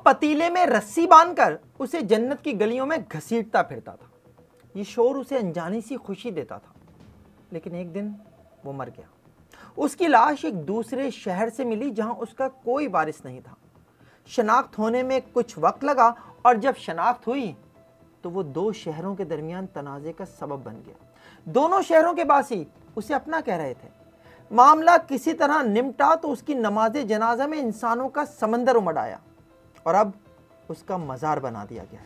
पतीले में रस्सी बांधकर उसे जन्नत की गलियों में घसीटता फिरता था। ये शोर उसे अनजानी सी खुशी देता था। लेकिन एक दिन वो मर गया। उसकी लाश एक दूसरे शहर से मिली जहां उसका कोई वारिस नहीं था। शनाख्त होने में कुछ वक्त लगा और जब शनाख्त हुई तो वो दो शहरों के दरमियान तनाज़े का सबब बन गया। दोनों शहरों के बासी उसे अपना कह रहे थे। मामला किसी तरह निपटा तो उसकी नमाज़े जनाजा में इंसानों का समंदर उमड़ आया और अब उसका मज़ार बना दिया गया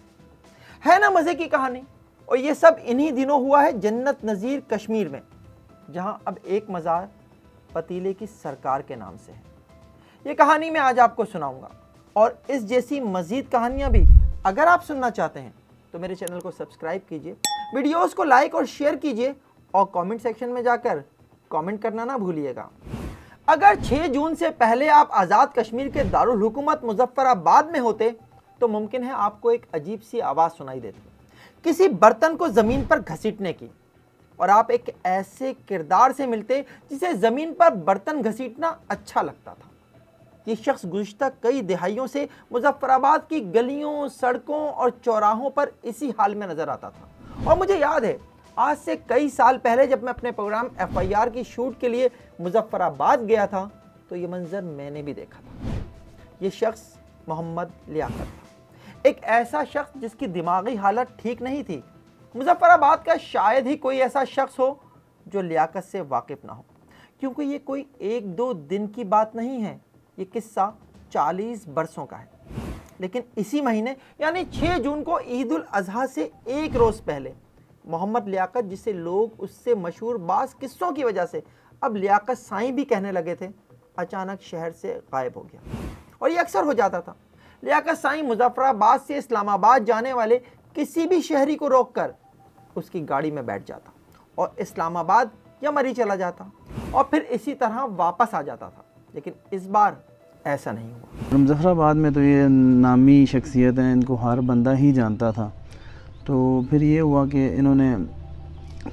है ना मज़े की कहानी। और ये सब इन्हीं दिनों हुआ है जन्नत नज़ीर कश्मीर में, जहां अब एक मज़ार पतीले की सरकार के नाम से है। ये कहानी मैं आज आपको सुनाऊंगा और इस जैसी मज़ीद कहानियां भी अगर आप सुनना चाहते हैं तो मेरे चैनल को सब्सक्राइब कीजिए, वीडियोस को लाइक और शेयर कीजिए और कमेंट सेक्शन में जाकर कमेंट करना ना भूलिएगा। अगर 6 जून से पहले आप आज़ाद कश्मीर के दारुल हुकूमत मुजफ्फराबाद में होते तो मुमकिन है आपको एक अजीब सी आवाज़ सुनाई देती, किसी बर्तन को ज़मीन पर घसीटने की, और आप एक ऐसे किरदार से मिलते जिसे ज़मीन पर बर्तन घसीटना अच्छा लगता था। ये शख्स गुज़िश्ता कई दिहाइयों से मुजफ्फराबाद की गलियों, सड़कों और चौराहों पर इसी हाल में नज़र आता था। और मुझे याद है आज से कई साल पहले जब मैं अपने प्रोग्राम FIR की शूट के लिए मुजफ्फराबाद गया था तो ये मंजर मैंने भी देखा था। ये शख्स मोहम्मद लियाकत था, एक ऐसा शख्स जिसकी दिमागी हालत ठीक नहीं थी। मुजफ्फराबाद का शायद ही कोई ऐसा शख्स हो जो लियाकत से वाकिफ़ ना हो, क्योंकि ये कोई 1-2 दिन की बात नहीं है, ये किस्सा 40 बरसों का है। लेकिन इसी महीने यानी 6 जून को ईद उल अजहा से एक रोज़ पहले मोहम्मद लियाकत, जिसे लोग उससे मशहूर बास किस्सों की वजह से अब लियाकत साईं भी कहने लगे थे, अचानक शहर से गायब हो गया। और ये अक्सर हो जाता था। लियाकत साईं मुजफ्फराबाद से इस्लामाबाद जाने वाले किसी भी शहरी को रोककर उसकी गाड़ी में बैठ जाता और इस्लामाबाद या मरी चला जाता और फिर इसी तरह वापस आ जाता था। लेकिन इस बार ऐसा नहीं हुआ। मुजफ्फराबाद में तो ये नामी शख्सियत हैं, इनको हर बंदा ही जानता था। तो फिर ये हुआ कि इन्होंने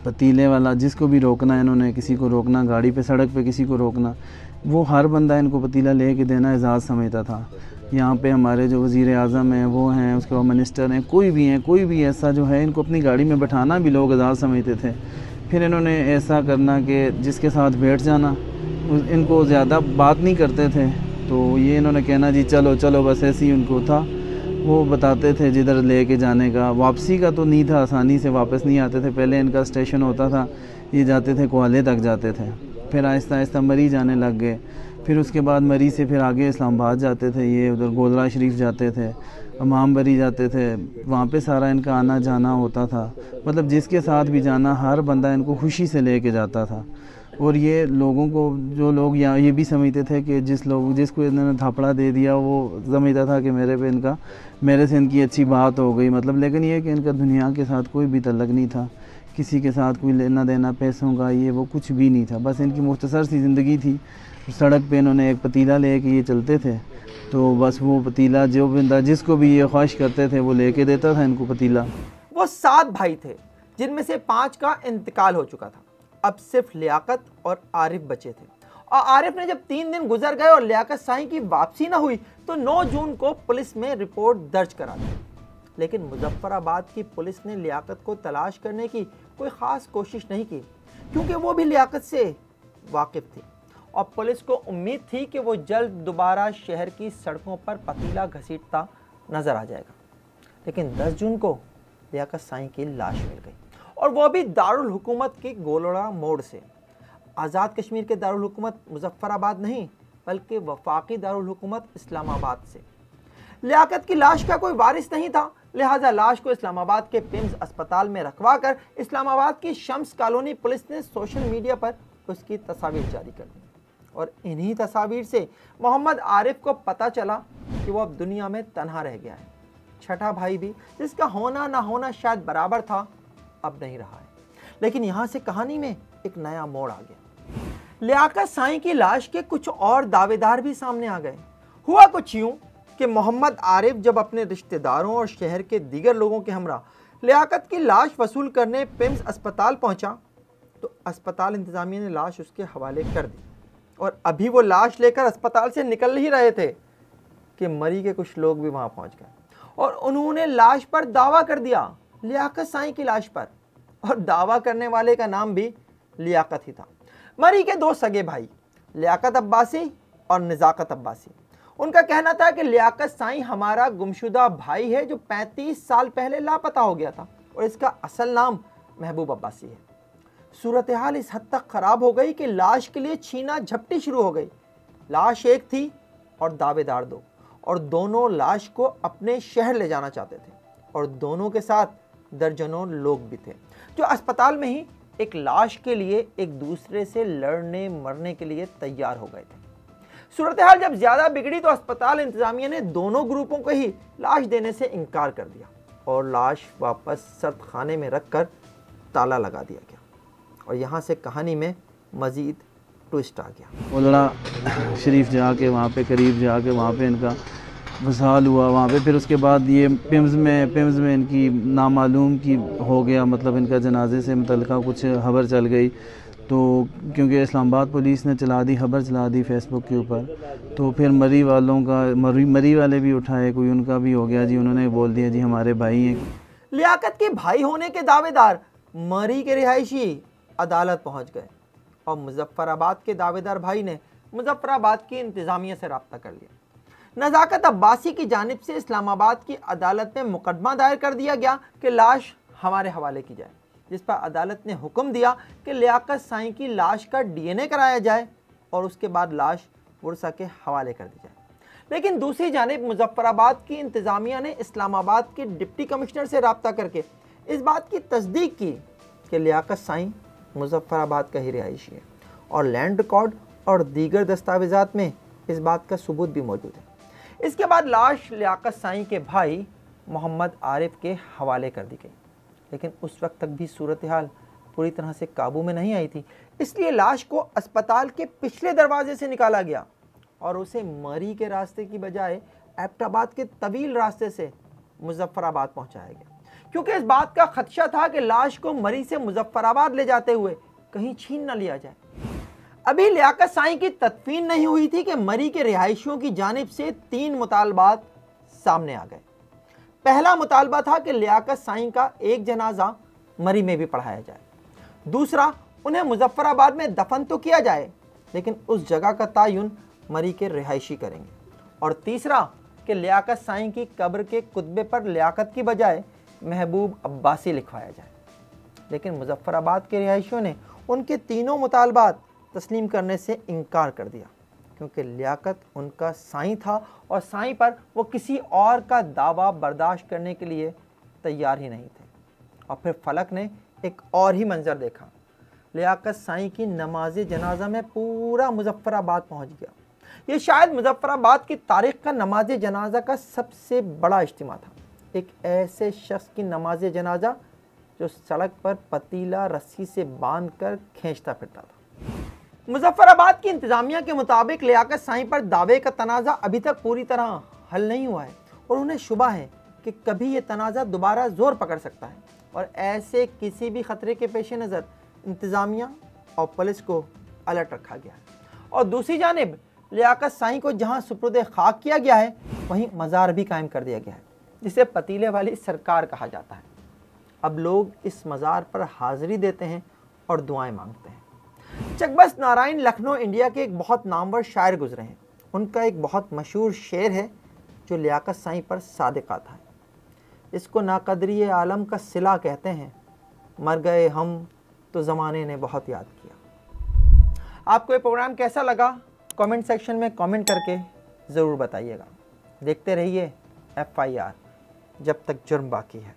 पतीले वाला जिसको भी रोकना, इन्होंने किसी को रोकना गाड़ी पे, सड़क पे किसी को रोकना, वो हर बंदा इनको पतीला ले के देना एजाज़ समझता था। यहाँ पे हमारे जो वज़ीर आज़म हैं वो हैं, उसके बाद मिनिस्टर हैं, कोई भी ऐसा जो है, इनको अपनी गाड़ी में बैठाना भी लोग एजाज़ समझते थे। फिर इन्होंने ऐसा करना कि जिसके साथ बैठ जाना, इनको ज़्यादा बात नहीं करते थे, तो ये इन्होंने कहना जी चलो चलो, बस ऐसे ही उनको था। वो बताते थे जिधर लेके जाने का। वापसी का तो नहीं था, आसानी से वापस नहीं आते थे। पहले इनका स्टेशन होता था, ये जाते थे कोहाले तक जाते थे, फिर आहिस्ता आहिस्ता मरी जाने लग गए। फिर उसके बाद मरी से फिर आगे इस्लामाबाद जाते थे, ये उधर गोदरा शरीफ जाते थे, इमामबरी जाते थे, वहाँ पे सारा इनका आना जाना होता था। मतलब जिसके साथ भी जाना हर बंदा इनको खुशी से लेके जाता था। और ये लोगों को, जो लोग यहाँ ये भी समझते थे कि जिसको इन्होंने थापड़ा दे दिया वो समझता था कि मेरे से इनकी अच्छी बात हो गई। मतलब लेकिन ये कि इनका दुनिया के साथ कोई भी तल्लक नहीं था, किसी के साथ कोई लेना देना पैसों का ये वो कुछ भी नहीं था। बस इनकी मुख्तसर सी ज़िंदगी थी। सड़क पे इन्होंने एक पतीला ले के ये चलते थे, तो बस वो पतीला जो बंदा जिसको भी ये ख्वाहिश करते थे वो लेके देता था इनको पतीला। वो 7 भाई थे जिनमें से 5 का इंतकाल हो चुका था। अब सिर्फ लियाकत और आरिफ बचे थे। और आरिफ ने जब 3 दिन गुजर गए और लियाकत साईं की वापसी ना हुई तो 9 जून को पुलिस में रिपोर्ट दर्ज करा दी। लेकिन मुजफ्फराबाद की पुलिस ने लियाकत को तलाश करने की कोई ख़ास कोशिश नहीं की, क्योंकि वो भी लियाकत से वाकिफ़ थी और पुलिस को उम्मीद थी कि वो जल्द दोबारा शहर की सड़कों पर पतीला घसीटता नज़र आ जाएगा। लेकिन 10 जून को लियाकत साईं की लाश मिल गई, और वो भी दारुल हुकूमत के गोलड़ा मोड़ से। आज़ाद कश्मीर के दारुल हुकूमत मुजफ्फराबाद नहीं, बल्कि वफाकी दारुल हुकूमत इस्लामाबाद से। लियाकत की लाश का कोई वारिस नहीं था, लिहाजा लाश को इस्लामाबाद के पिम्स अस्पताल में रखवा कर इस्लामाबाद की शम्स कॉलोनी पुलिस ने सोशल मीडिया पर उसकी तस्वीर जारी कर दी। और इन्हीं तस्वीर से मोहम्मद आरिफ को पता चला कि वो अब दुनिया में तन्हा रह गया है। छठा भाई भी, जिसका होना ना होना शायद बराबर था, अब नहीं रहा है। लेकिन यहाँ से कहानी में एक नया मोड़ आ गया। लियाकत साईं की लाश के कुछ और दावेदार भी सामने आ गए। हुआ कुछ यूं कि मोहम्मद आरिफ जब अपने रिश्तेदारों और शहर के दीगर लोगों के हमरा लियाकत की लाश वसूल करने पिम्स अस्पताल पहुंचा तो अस्पताल इंतजामिया ने लाश उसके हवाले कर दी। और अभी वो लाश लेकर अस्पताल से निकल ही रहे थे कि मरी के कुछ लोग भी वहां पहुंच गए और उन्होंने लाश पर दावा कर दिया, लियाकत साईं की लाश पर, और दावा करने वाले का नाम भी लियाकत ही था। मरी के दो सगे भाई लियाकत अब्बासी और नज़ाकत अब्बासी, उनका कहना था कि लियाकत साईं हमारा गुमशुदा भाई है जो 35 साल पहले लापता हो गया था और इसका असल नाम महबूब अब्बासी है। सूरत हाल इस हद तक ख़राब हो गई कि लाश के लिए छीना झपटी शुरू हो गई। लाश एक थी और दावेदार दो, और दोनों लाश को अपने शहर ले जाना चाहते थे और दोनों के साथ दर्जनों लोग भी थे जो अस्पताल में ही एक लाश के लिए एक दूसरे से लड़ने मरने के लिए तैयार हो गए थे। सूरत हाल जब ज़्यादा बिगड़ी तो अस्पताल इंतजामिया ने दोनों ग्रुपों को ही लाश देने से इनकार कर दिया और लाश वापस सर्द खाने में रखकर ताला लगा दिया गया। और यहाँ से कहानी में मज़ीद ट्विस्ट आ गया। ओलड़ा शरीफ जाके वहाँ पे करीब जाके वहाँ पे इनका वसाल हुआ वहाँ पे। फिर उसके बाद ये पिम्स में इनकी नामालूम की हो गया, मतलब इनका जनाजे से मुतल्लिका कुछ खबर चल गई। तो क्योंकि इस्लामाबाद पुलिस ने खबर चला दी फेसबुक के ऊपर, तो फिर मरी वाले भी उठाए, कोई उनका भी हो गया जी, उन्होंने बोल दिया जी हमारे भाई हैं। लियाकत के भाई होने के दावेदार मरी के रिहायशी अदालत पहुंच गए और मुजफ्फराबाद के दावेदार भाई ने मुजफ्फराबाद की इंतजामिया से रब्ता कर लिया। नज़ाकत अब्बासी की जानिब से इस्लामाबाद की अदालत में मुकदमा दायर कर दिया गया कि लाश हमारे हवाले की जाए, जिस पर अदालत ने हुक्म दिया कि लियाकत साईं की लाश का DNA कराया जाए और उसके बाद लाश वर्सा के हवाले कर दी जाए। लेकिन दूसरी जानिब मुजफ्फराबाद की इंतजामिया ने इस्लामाबाद के डिप्टी कमिश्नर से रब्ता करके इस बात की तस्दीक की कि लियाकत साईं मुजफ्फराबाद का ही रिहायशी है और लैंड रिकॉर्ड और दीगर दस्तावेज़ात में इस बात का सबूत भी मौजूद है। इसके बाद लाश लियाकत साईं के भाई मोहम्मद आरिफ के हवाले कर दी गई, लेकिन उस वक्त तक भी सूरत हाल पूरी तरह से काबू में नहीं आई थी। इसलिए लाश को अस्पताल के पिछले दरवाजे से निकाला गया और उसे मरी के रास्ते की बजाय एबटाबाद के तवील रास्ते से मुजफ्फराबाद पहुंचाया गया, क्योंकि इस बात का खदशा था कि लाश को मरी से मुजफ्फराबाद ले जाते हुए कहीं छीन न लिया जाए। अभी लियाकत साईं की तदफीन नहीं हुई थी कि मरी के रिहायशियों की जानिब से 3 मुतालबात सामने आ गए। पहला मुतालबा था कि लियाकत साईं का एक जनाजा मरी में भी पढ़ाया जाए। दूसरा, उन्हें मुजफ्फराबाद में दफन तो किया जाए, लेकिन उस जगह का तयन मरी के रिहायशी करेंगे। और तीसरा कि लियाकत साईं की कब्र के कुतबे पर लियाकत की बजाय महबूब अब्बासी लिखवाया जाए। लेकिन मुजफ्फराबाद के रिहायशियों ने उनके तीनों मुतालबात तस्लीम करने से इनकार कर दिया, क्योंकि लियाकत उनका साईं था और साईं पर वो किसी और का दावा बर्दाश्त करने के लिए तैयार ही नहीं थे। और फिर फलक ने एक और ही मंजर देखा। लियाकत साईं की नमाज जनाजा में पूरा मुजफ्फराबाद पहुंच गया। ये शायद मुजफ्फराबाद की तारीख़ का नमाज जनाजा का सबसे बड़ा इज्तिमा था। एक ऐसे शख्स की नमाज जनाजा जो सड़क पर पतीला रस्सी से बांधकर खींचता फिरता था। मुजफ्फराबाद की इंतजामिया के मुताबिक लियाकत साईं पर दावे का तनाज़ा अभी तक पूरी तरह हल नहीं हुआ है और उन्हें शुबा है कि कभी ये तनाज़ा दोबारा जोर पकड़ सकता है। और ऐसे किसी भी ख़तरे के पेश नज़र इंतजामिया और पुलिस को अलर्ट रखा गया है। और दूसरी जानिब लियाकत साईं को जहाँ सुपुर्द खाक किया गया है, वहीं मज़ार भी कायम कर दिया गया है, जिसे पतीले वाली सरकार कहा जाता है। अब लोग इस मज़ार पर हाज़िरी देते हैं और दुआएं मांगते हैं। चकबस्त नारायण लखनऊ इंडिया के एक बहुत नामवर शायर गुजरे हैं। उनका एक बहुत मशहूर शेर है जो लियाकत साईं पर सादिक आता है। इसको नाकदरी आलम का सिला कहते हैं, मर गए हम तो ज़माने ने बहुत याद किया। आपको ये प्रोग्राम कैसा लगा कमेंट सेक्शन में कमेंट करके ज़रूर बताइएगा। देखते रहिए FIR, जब तक जुर्म बाकी है।